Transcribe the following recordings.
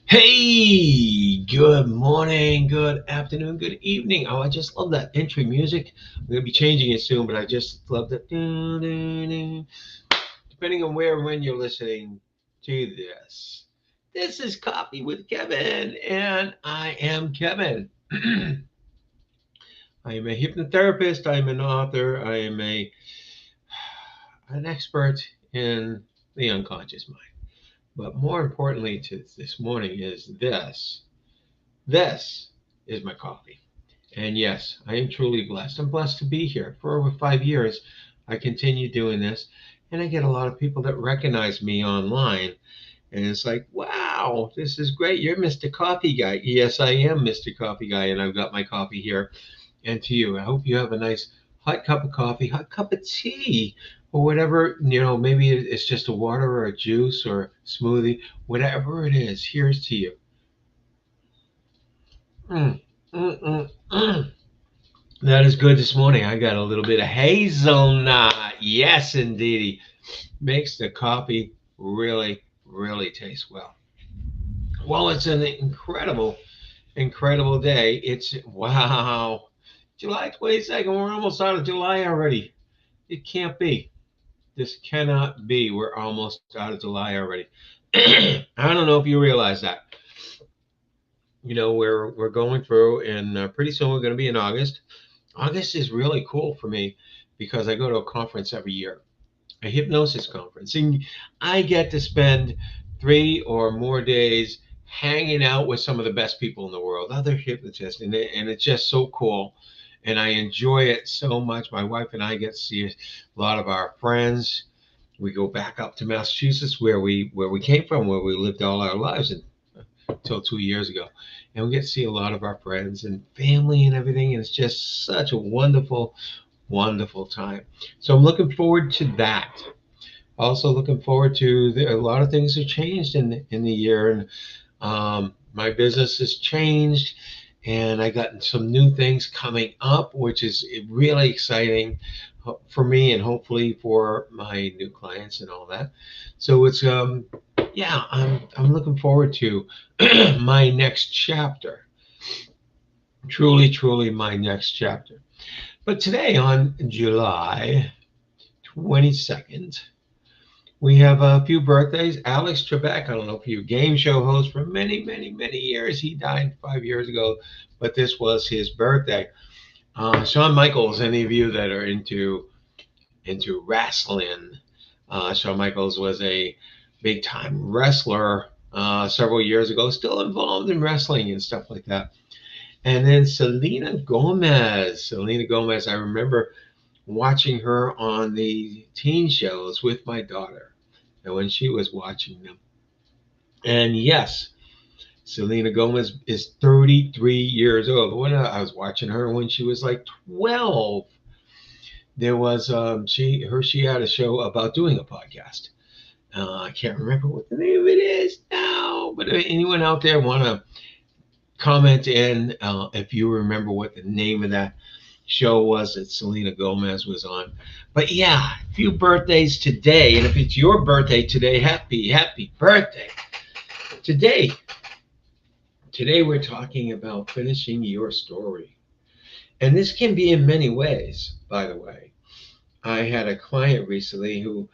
Hey, good morning, good afternoon, good evening. Oh, I just love that entry music. I'm going to be changing it soon, but I just love that. Depending on where and when you're listening to this. This is Coffee with Kevin, and I am Kevin. I am a hypnotherapist, I am an author, I am an expert in the unconscious mind. But more importantly to this morning is this. This is my coffee. And yes, I am truly blessed. I'm blessed to be here. For over 5 years, I continue doing this, and I get a lot of people that recognize me online. And it's like, wow, this is great. You're Mr. Coffee Guy. Yes, I am Mr. Coffee Guy, and I've got my coffee here. And to you, I hope you have a nice hot cup of coffee, hot cup of tea, or whatever, maybe it's just a water or a juice or smoothie, whatever it is, here's to you. Mm, mm, mm, mm. That is good this morning. I got a little bit of hazelnut. Yes, indeedy. Makes the coffee really, really taste well. Well, it's an incredible, incredible day. It's wow. July 22nd. We're almost out of July already. It can't be. This cannot be. We're almost out of July already. I don't know if you realize that. We're going through, and pretty soon we're going to be in August. August is really cool for me because I go to a conference every year, a hypnosis conference, and I get to spend 3 or more days hanging out with some of the best people in the world, other hypnotists, and it's just so cool. And I enjoy it so much. My wife and I get to see a lot of our friends. We go back up to Massachusetts, where we came from, where we lived all our lives, until 2 years ago. And we get to see a lot of our friends and family and everything. And it's just such a wonderful, wonderful time. So I'm looking forward to that. Also looking forward to a lot of things have changed in the year, and my business has changed, and I got some new things coming up, which is really exciting for me and hopefully for my new clients and all that. So it's yeah, I'm looking forward to my next chapter. Truly, truly my next chapter. But today on July 22nd, we have a few birthdays. Alex Trebek, I don't know if you're a game show host for many, many, many years. He died 5 years ago, but this was his birthday. Shawn Michaels, any of you that are into wrestling, Shawn Michaels was a big time wrestler several years ago, still involved in wrestling and stuff like that. And then Selena Gomez. Selena Gomez, I remember watching her on the teen shows with my daughter and when she was watching them. And yes, Selena Gomez is 33 years old. When I was watching her when she was like 12, there was she had a show about doing a podcast. I can't remember what the name of it is now, but anyone out there want to comment in if you remember what the name of that show was that Selena Gomez was on. But yeah, a few birthdays today, and if it's your birthday today, happy birthday. Today, today we're talking about finishing your story. And this can be in many ways, by the way. I had a client recently who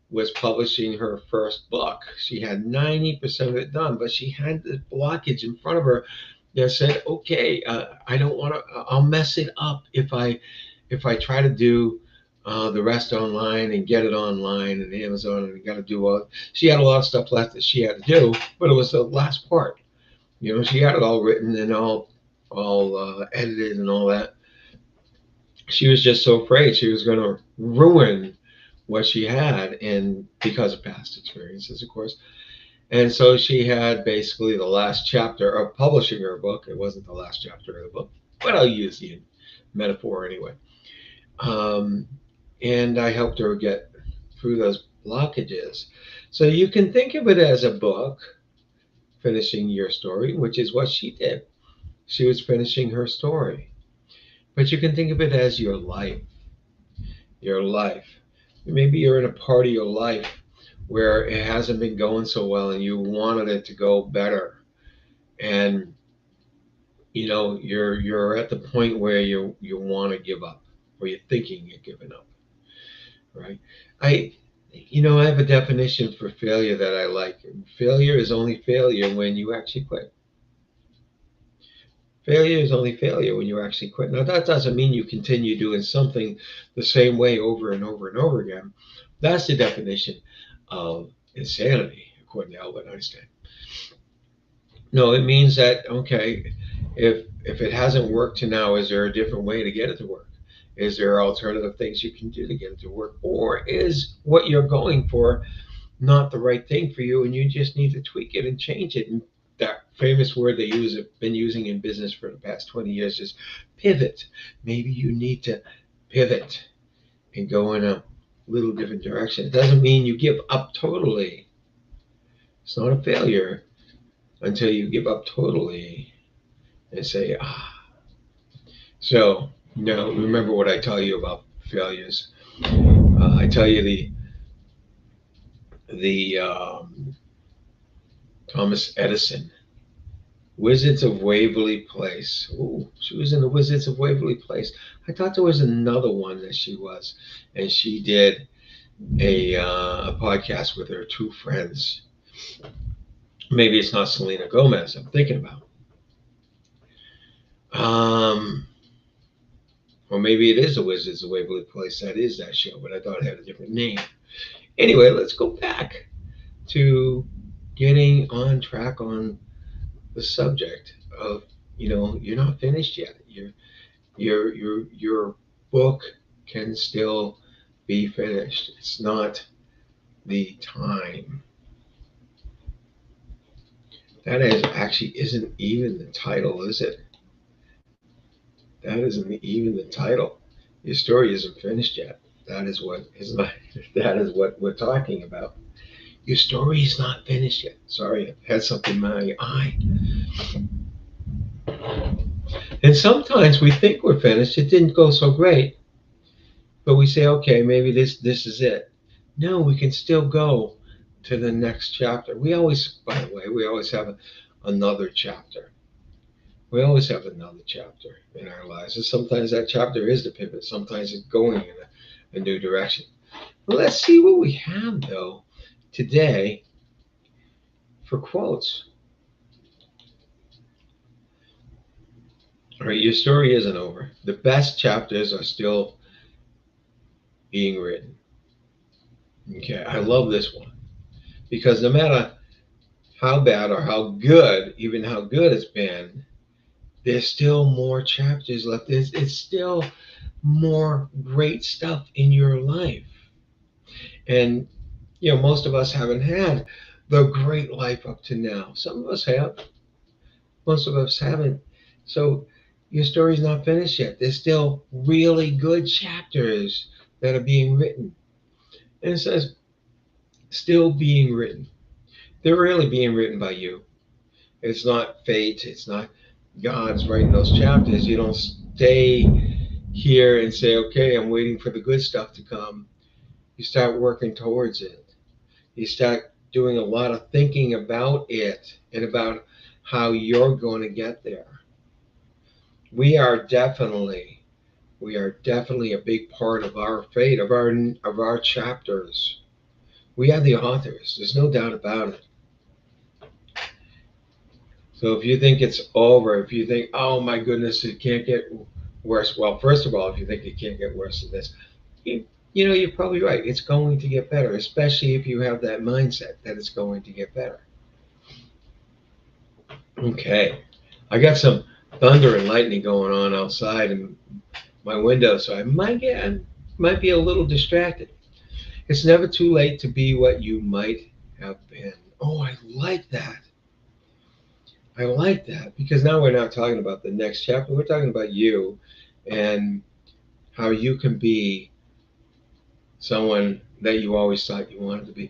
was publishing her first book. She had 90% of it done, but she had this blockage in front of her that said, "Okay, I don't want to. I'll mess it up if I try to do the rest online and get it online and Amazon and got to do all." She had a lot of stuff left that she had to do, but it was the last part. She had it all written and all edited and all that. She was just so afraid she was going to ruin what she had, and because of past experiences, of course. And so she had basically the last chapter of publishing her book. It wasn't the last chapter of the book, but I'll use the metaphor anyway. Um, and I helped her get through those blockages. So you can think of it as a book, finishing your story, which is what she did. She was finishing her story. But you can think of it as your life. Your life. Maybe you're in a part of your life where it hasn't been going so well and you wanted it to go better. and you're at the point where you want to give up, or you're thinking you're giving up, right? I I have a definition for failure that I like. Failure is only failure when you actually quit. Failure is only failure when you actually quit. Now, that doesn't mean you continue doing something the same way over and over and over again. That's the definition of insanity, according to Albert Einstein. No, it means that, okay, if it hasn't worked to now, is there a different way to get it to work? Is there alternative things you can do to get it to work? Or is what you're going for not the right thing for you, and you just need to tweak it and change it? And that famous word they use, have been using in business for the past 20 years, is pivot. Maybe you need to pivot and go in a little different direction. It doesn't mean you give up totally. It's not a failure until you give up totally and say, ah. So, remember what I tell you about failures. I tell you the Thomas Edison, Wizards of Waverly Place. Ooh, she was in the Wizards of Waverly Place. I thought there was another one that she was, and she did a podcast with her two friends. Maybe it's not Selena Gomez I'm thinking about. Or maybe it is the Wizards of Waverly Place. That is that show, but I thought it had a different name. Anyway, let's go back to getting on track on the subject of, you're not finished yet. Your book can still be finished. It's not the time. That actually isn't even the title, is it? That isn't even the title. Your story isn't finished yet. That is what is not. That is what we're talking about. Your story is not finished yet. Sorry, I had something in my eye. And sometimes we think we're finished. It didn't go so great, but we say, okay, maybe this is it. No, we can still go to the next chapter. We always, by the way, we always have another chapter. We always have another chapter in our lives. And sometimes that chapter is the pivot. Sometimes it's going in a new direction. Well, let's see what we have, though, today for quotes. All right, your story isn't over. The best chapters are still being written. Okay, I love this one because no matter how bad or how good, even how good it's been, there's still more chapters left. It's still more great stuff in your life. And, most of us haven't had the great life up to now. Some of us have, most of us haven't. So your story's not finished yet. There's still really good chapters that are being written. And it says, still being written. They're really being written by you. It's not fate. It's not God's writing those chapters. You don't stay here and say, okay, I'm waiting for the good stuff to come. You start working towards it. You start doing a lot of thinking about it and about how you're going to get there. We are definitely a big part of our fate, of our chapters. We are the authors. There's no doubt about it. So if you think it's over, if you think, oh my goodness, it can't get worse. Well, first of all, if you think it can't get worse than this, you're probably right. It's going to get better, especially if you have that mindset that it's going to get better. Okay. I got some thunder and lightning going on outside in my window, so I might be a little distracted. It's never too late to be what you might have been. Oh, I like that. I like that because now we're not talking about the next chapter. We're talking about you and how you can be someone that you always thought you wanted to be.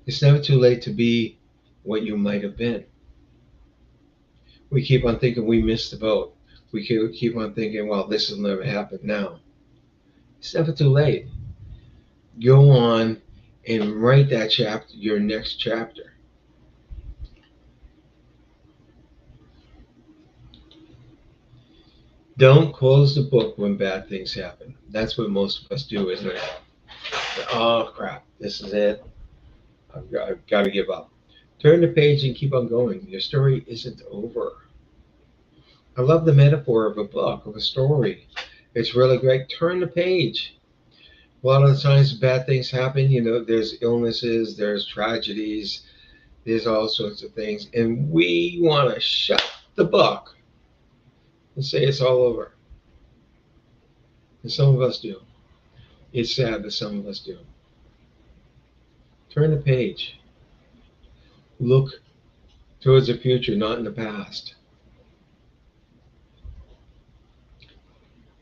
It's never too late to be what you might have been. We keep on thinking we missed the boat. We keep on thinking, well, this will never happen now. It's never too late. Go on and write that chapter, your next chapter. Don't close the book when bad things happen. That's what most of us do, isn't it? Oh crap, this is it. I've got to give up. Turn the page and keep on going. Your story isn't over. I love the metaphor of a book, of a story. It's really great. Turn the page. A lot of the times bad things happen. There's illnesses, there's tragedies, there's all sorts of things. And we want to shut the book and say it's all over. And some of us do. It's sad that some of us do. Turn the page. Look towards the future, not in the past.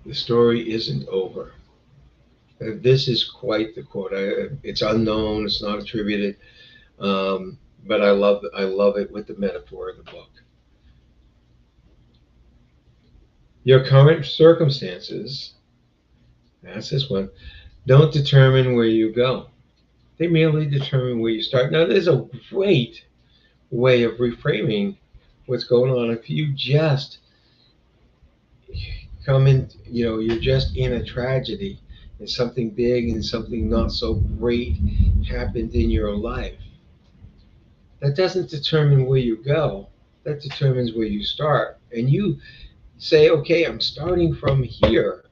The story isn't over. This is quite the quote. It's unknown. It's not attributed, but I love it with the metaphor of the book. Your current circumstances, that's this one, don't determine where you go. They merely determine where you start. Now, there's a great way of reframing what's going on. If you just come in, you're just in a tragedy and something big and something not so great happened in your life. That doesn't determine where you go. That determines where you start. And you say, okay, I'm starting from here.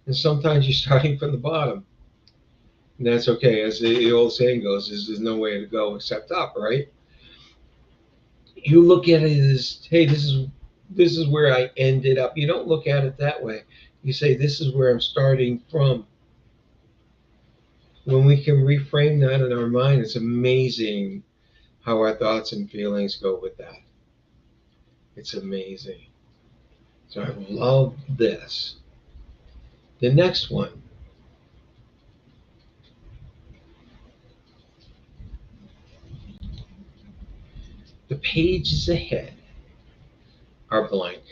And sometimes you're starting from the bottom. And that's okay. As the old saying goes, there's no way to go except up, right? You look at it as, hey, this is where I ended up. You don't look at it that way. You say, this is where I'm starting from. When we can reframe that in our mind, it's amazing how our thoughts and feelings go with that. It's amazing. So I love this. The next one. The pages ahead are blank.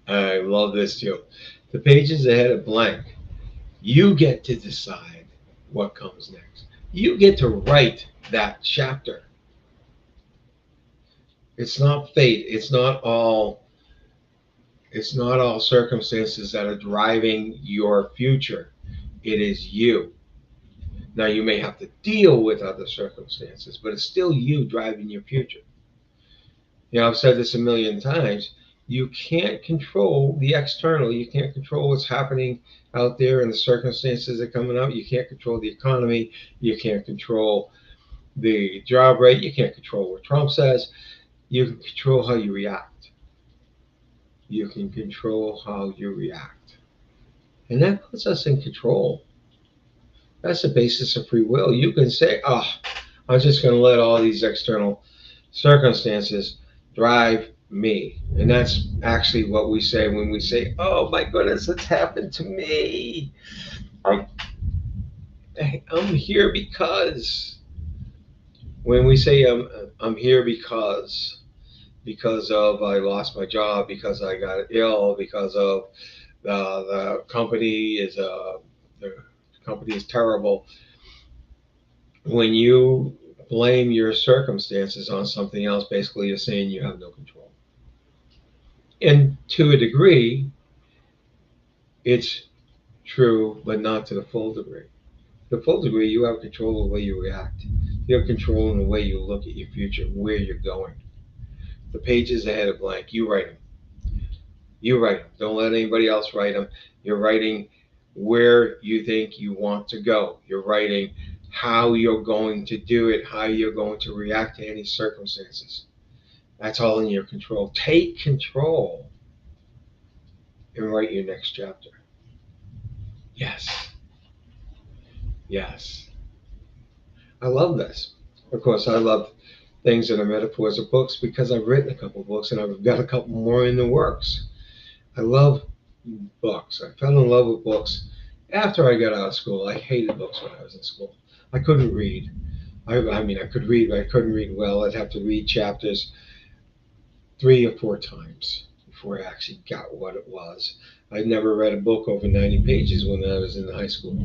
I love this too. The pages ahead are blank. You get to decide what comes next. You get to write that chapter. It's not fate. It's not all circumstances that are driving your future. It is you. Now you may have to deal with other circumstances, but it's still you driving your future. I've said this a million times. You can't control the external. You can't control what's happening out there and the circumstances that are coming up. You can't control the economy. You can't control the job rate. You can't control what Trump says. You can control how you react. You can control how you react. And that puts us in control. That's the basis of free will. You can say, I'm just going to let all these external circumstances drive me. And that's actually what we say when we say, oh my goodness, it's happened to me. I'm here because. When we say I'm here because of I lost my job, because I got ill, because of the company is terrible. When you blame your circumstances on something else, basically you're saying you have no control. And to a degree, it's true, but not to the full degree. The full degree, you have control of the way you react. You have control in the way you look at your future, where you're going. The pages ahead are blank. You write them. You write them. Don't let anybody else write them. You're writing where you think you want to go. You're writing how you're going to do it, how you're going to react to any circumstances. That's all in your control. Take control and write your next chapter. Yes. Yes. I love this. Of course, I love things that are metaphors of books because I've written a couple of books and I've got a couple more in the works. I love books. I fell in love with books after I got out of school. I hated books when I was in school. I couldn't read. I mean, I could read, but I couldn't read well. I'd have to read chapters 3 or 4 times before I actually got what it was. I'd never read a book over 90 pages when I was in high school.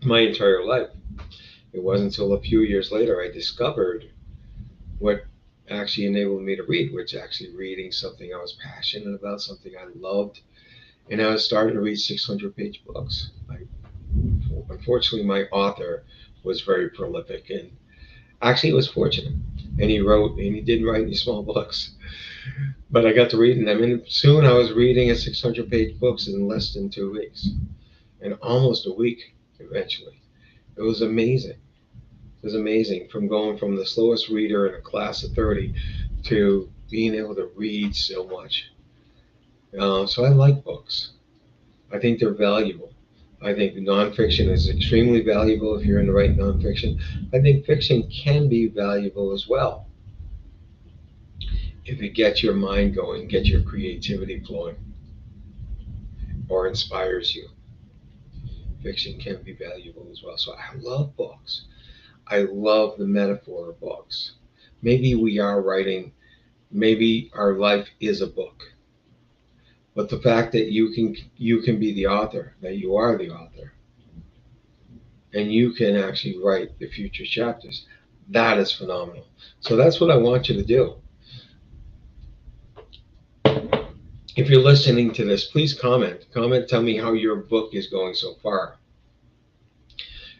My entire life. It wasn't until a few years later I discovered what actually enabled me to read, which actually reading something I was passionate about, something I loved. And I was starting to read 600-page books. Unfortunately, my author was very prolific and actually was fortunate. And he did write these small books. But I got to reading them. And soon I was reading a 600-page books in less than 2 weeks, and almost a week eventually. It was amazing. It was amazing from going from the slowest reader in a class of 30 to being able to read so much. So I like books. I think they're valuable. I think nonfiction is extremely valuable if you're in the right nonfiction. I think fiction can be valuable as well if it gets your mind going, gets your creativity flowing, or inspires you. Fiction can be valuable as well. So I love books. I love the metaphor of books. Maybe we are writing, maybe our life is a book. But the fact that you can be the author, that you are the author, and you can actually write the future chapters, that is phenomenal. So that's what I want you to do. If you're listening to this, please comment. Comment, tell me how your book is going so far.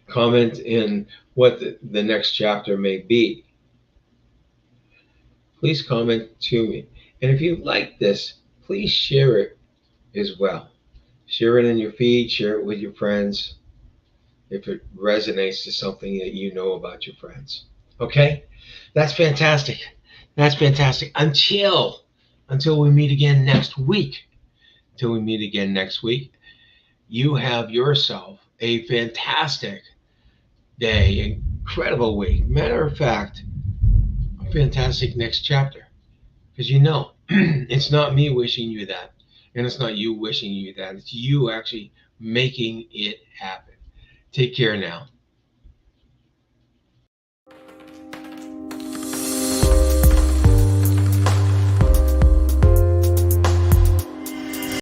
Comment in what the next chapter may be. Please comment to me. And if you like this, please share it as well. Share it in your feed, share it with your friends if it resonates to something that you know about your friends. Okay? That's fantastic. That's fantastic. Until we meet again next week. Until we meet again next week, you have yourself a fantastic day, incredible week. Matter of fact, a fantastic next chapter. Because it's not me wishing you that, and it's not you wishing you that. It's you actually making it happen. Take care now.